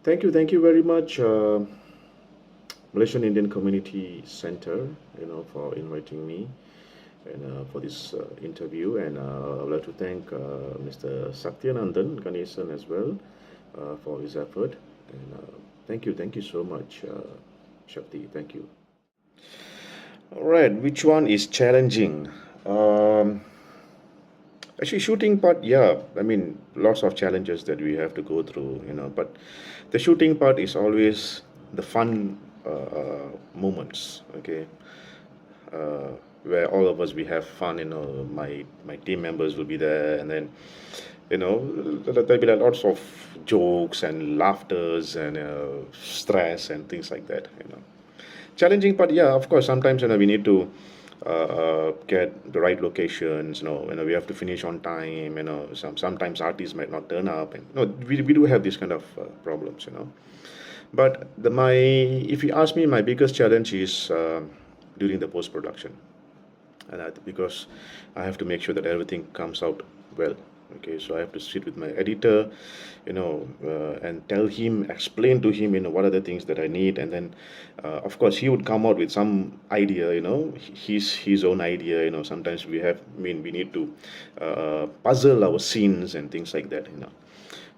Thank you very much, Malaysian Indian Community Center, for inviting me and for this interview. And I would like to thank Mr. Satyanandan Ganesan as well for his effort. And thank you so much, Shakti. Thank you. All right, which one is challenging? Um, Actually, shooting part, yeah. I mean, lots of challenges that we have to go through, but the shooting part is always the fun moments, okay? Uh, where all of us we have fun, my team members will be there, and then, there'll be lots of jokes and laughters and stress and things like that. Challenging part, yeah, of course. Sometimes we need to get the right locations. We have to finish on time. Sometimes artists might not turn up, and we do have these kind of problems. But if you ask me, my biggest challenge is during the post production, and because I have to make sure that everything comes out well. Okay, so I have to sit with my editor, and tell him, explain to him, what are the things that I need, and then, of course, he would come out with some idea, his own idea. Sometimes we need to puzzle our scenes and things like that.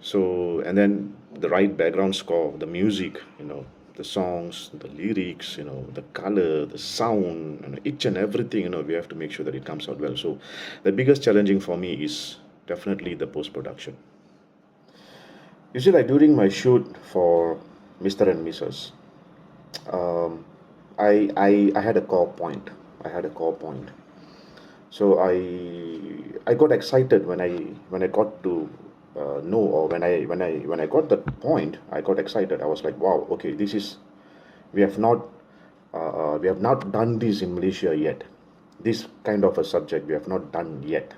So, and then the right background score, the music, the songs, the lyrics, the color, the sound, each and everything, we have to make sure that it comes out well. So, the biggest challenging for me is definitely the post production. You see, like during my shoot for Mr. and Mrs., um, I had a core point. I had a core point. So I got excited when I got to know, or when I got that point, I got excited. I was like, wow, okay, this is we have not we have not done this in Malaysia yet. This kind of a subject we have not done yet.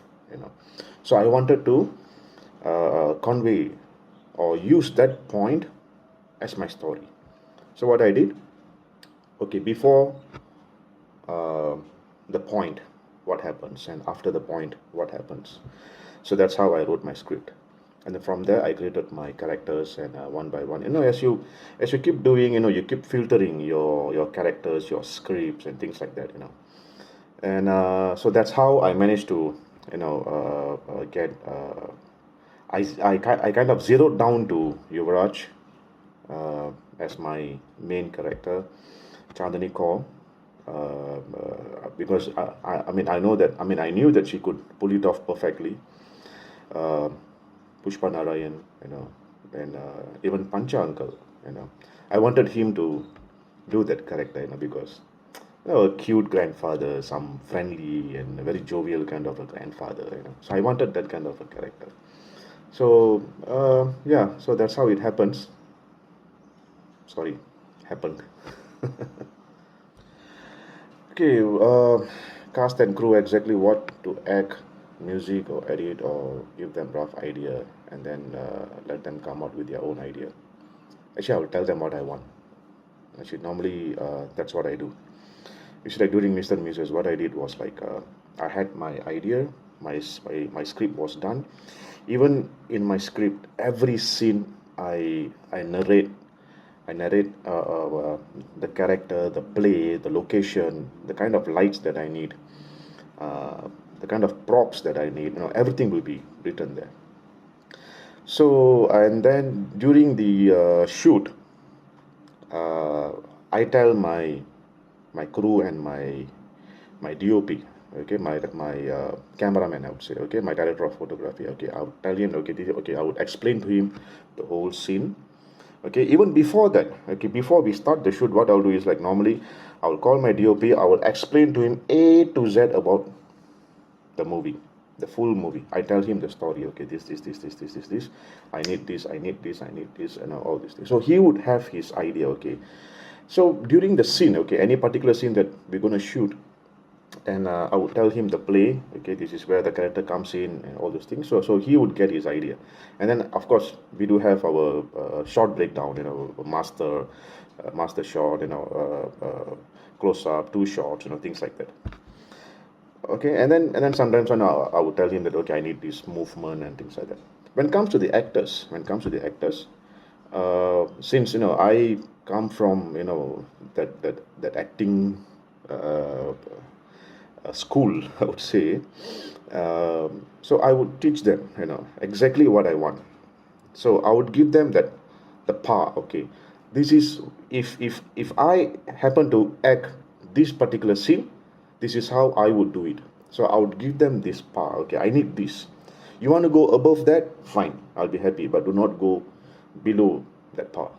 So I wanted to convey or use that point as my story. So what I did, okay, before uh, the point, what happens, and after the point, what happens. So that's how I wrote my script, and then from there I created my characters, and one by one, as you keep doing, you keep filtering your characters, your scripts, and things like that. And so that's how I managed to get I kind of zeroed down to Yuvaraj as my main character, Chandhine Kaur, because I know that I knew that she could pull it off perfectly. uh, Pushpa, Narayan, and even Pansha uncle. I wanted him to do that character, because a cute grandfather, some friendly and very jovial kind of a grandfather. So I wanted that kind of a character. So yeah, so that's how it happens. Sorry, happened. Okay, cast and crew exactly what to act, music or edit, or give them rough idea, and then let them come out with their own idea. Actually, I will tell them what I want. Actually, normally that's what I do. It's like during Mr. and Mrs., what I did was like I had my idea, my script was done. Even in my script, every scene I narrate the character, the play, the location, the kind of lights that I need, the kind of props that I need. Everything will be written there. So, and then during the shoot, I tell my crew and my DOP, okay, my cameraman, I would say, okay, my director of photography, okay, I would tell him, okay, I would explain to him the whole scene. Okay, even before that, okay, before we start the shoot, what I'll do is, like, normally I will call my DOP, I will explain to him A to Z about the movie, the full movie. I tell him the story, okay, this, I need this, and all these things. So he would have his idea, okay. So during the scene, okay, any particular scene that we're going to shoot, and I would tell him the play, okay, this is where the character comes in and all those things. So he would get his idea. And then, of course, we do have our shot breakdown, master shot, close up, two shots, things like that. Okay, and then sometimes I would tell him that, okay, I need this movement and things like that. When it comes to the actors, Since I come from that acting uh, school, I would say. So I would teach them exactly what I want. So I would give them that the power. Okay, this is, if I happen to act this particular scene, this is how I would do it. So I would give them this power. Okay, I need this. You want to go above that, fine, I'll be happy, but do not go below that power.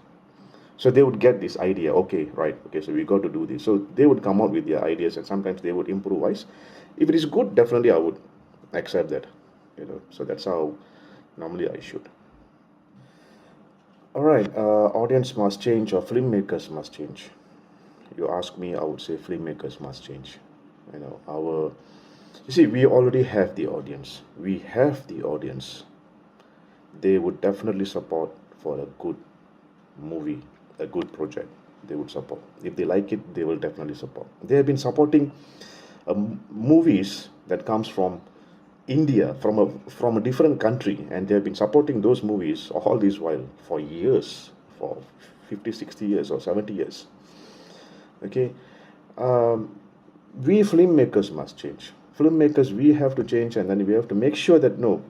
So they would get this idea. Okay, right, okay, so we got to do this. So they would come out with their ideas, and sometimes they would improvise. If it is good, definitely I would accept that. So that's how normally I should. All right, audience must change, or filmmakers must change. You ask me, I would say filmmakers must change. Our, you see, we already have the audience. We have the audience. They would definitely support for a good movie, a good project. They would support. If they like it, they will definitely support. They have been supporting movies that comes from India, from a different country, and they have been supporting those movies all this while for years, for 50, 60 years or 70 years. Okay, we filmmakers must change. Filmmakers, we have to change, and then we have to make sure that no,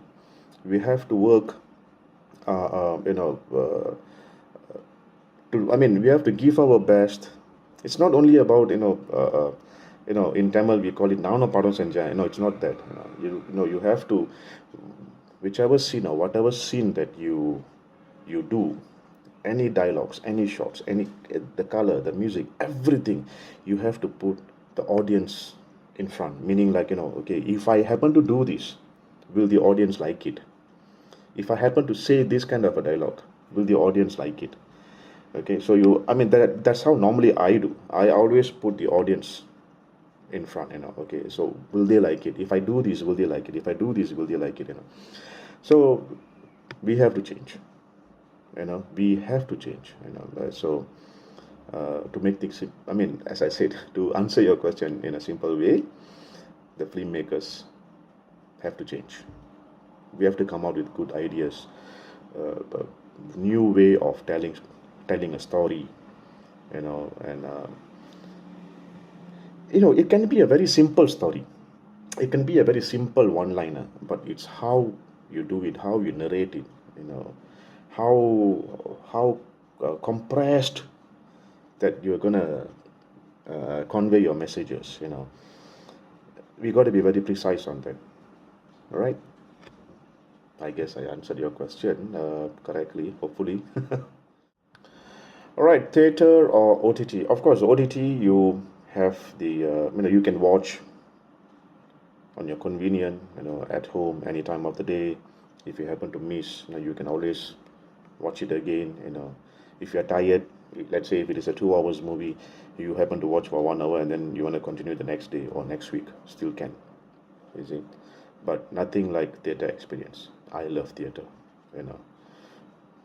we have to work. We have to give our best. It's not only about in Tamil we call it nano padam senja. It's not that. You have to, whichever scene or whatever scene that you do, any dialogues, any shots, the color, the music, everything, you have to put the audience in front. Meaning, like, okay, if I happen to do this, will the audience like it? If I happen to say this kind of a dialogue, will the audience like it? Okay, so that's how normally I do. I always put the audience in front. Okay, so will they like it? If I do this, will they like it? If I do this, will they like it? So we have to change. We have to change. So to make things, as I said, to answer your question in a simple way, the filmmakers have to change. We have to come out with good ideas, a new way of telling a story, and it can be a very simple story. It can be a very simple one-liner, but it's how you do it, how you narrate it, how compressed that you're gonna convey your messages. We got to be very precise on that. All right. I guess I answered your question correctly, hopefully. All right, theater or OTT? Of course, OTT, you have the, you can watch on your convenience, at home, any time of the day. If you happen to miss, you can always watch it again. If you're tired, let's say if it is a 2 hours movie, you happen to watch for 1 hour and then you want to continue the next day or next week, still can. You see? But nothing like theater experience. I love theater,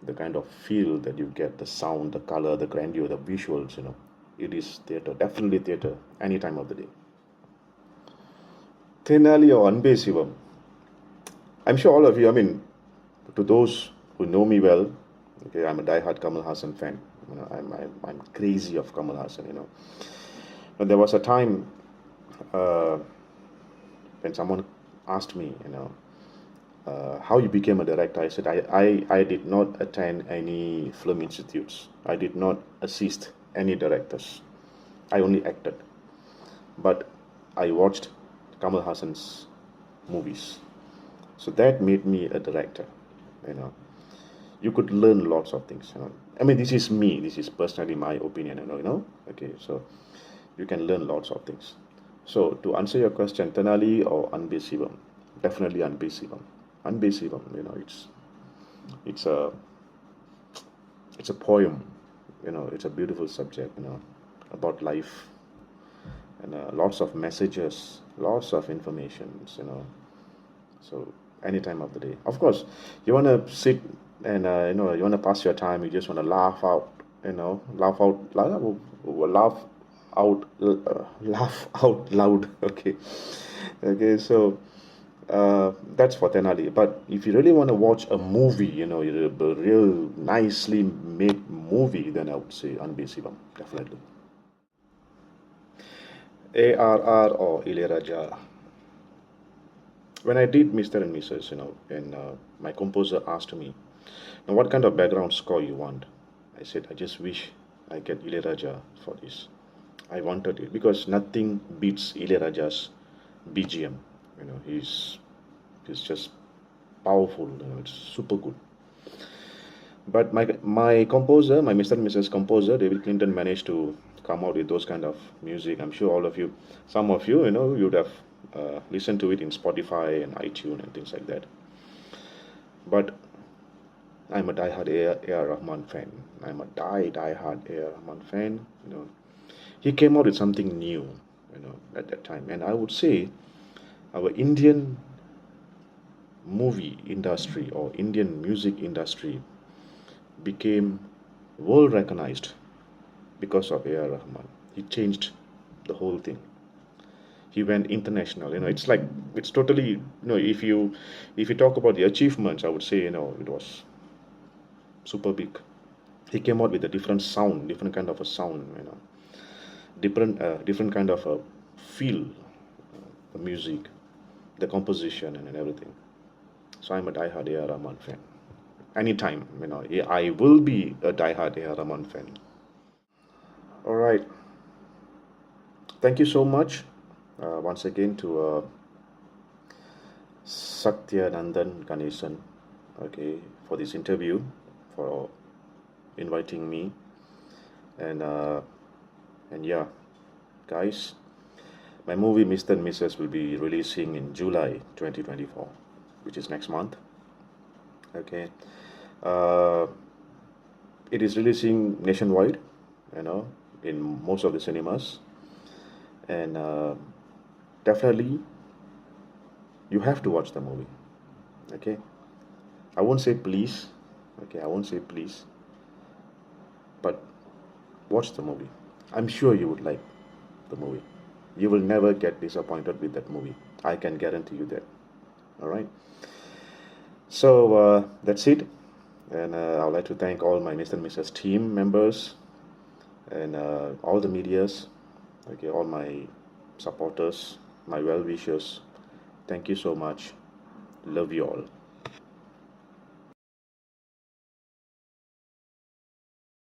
the kind of feel that you get, the sound, the color, the grandeur, the visuals, it is theater, definitely theater, any time of the day. Tenali or Anbe Sivam? I'm sure all of you, to those who know me well, okay, I'm a die-hard Kamal Hassan fan. I'm crazy of Kamal Hassan, But there was a time when someone asked me, how you became a director. I said, I did not attend any film institutes. I did not assist any directors. I only acted. But I watched Kamal Hassan's movies. So that made me a director. You could learn lots of things. This is me. This is personally my opinion. Okay, so you can learn lots of things. So to answer your question, Tenali or Anbe Sivam? Definitely Anbe Sivam. Anbe Sivam, it's a poem. It's a beautiful subject. About life, and lots of messages, lots of informations. So any time of the day. Of course, you want to sit and you want to pass your time. You just want to laugh out. Laugh out loud. Okay. So That's for Tenali. But if you really want to watch a movie, a real nicely made movie, then I would say Unbasivam, definitely. ARR or Ilayaraja. When I did Mr. and Mrs., and my composer asked me, now what kind of background score you want? I said, I just wish I get Ilayaraja for this. I wanted it because nothing beats Ilayaraja's BGM. He's just powerful. It's super good. But my composer, my Mr. and Mrs. composer, David Clinton, managed to come out with those kind of music. I'm sure all of you, some of you, you'd have listened to it in Spotify and iTunes and things like that. But I'm a die-hard A.R. Rahman fan. I'm a die-hard A.R. Rahman fan. He came out with something new, at that time. And I would say our Indian movie industry or Indian music industry became world recognized because of A.R. Rahman. He changed the whole thing. He went international. It's totally, if you talk about the achievements, I would say, it was super big. He came out with a different sound, different kind of a sound, different kind of a feel, the music, the composition, and everything. So I'm a die-hard A.R. Rahman fan. Anytime, I will be a die-hard A.R. Rahman fan. All right. Thank you so much once again to Satyanandan Ganesan, okay, for this interview, for inviting me, and yeah, guys, my movie Mr. and Mrs. will be releasing in July 2024, which is next month. Okay, it is releasing nationwide, in most of the cinemas, and definitely you have to watch the movie. Okay, I won't say please. Okay, I won't say please, but watch the movie. I'm sure you would like the movie. You will never get disappointed with that movie. I can guarantee you that. All right. So that's it, and I would like to thank all my Mr. and Mrs. team members and all the medias. Okay, all my supporters, my well wishers. Thank you so much. Love you all.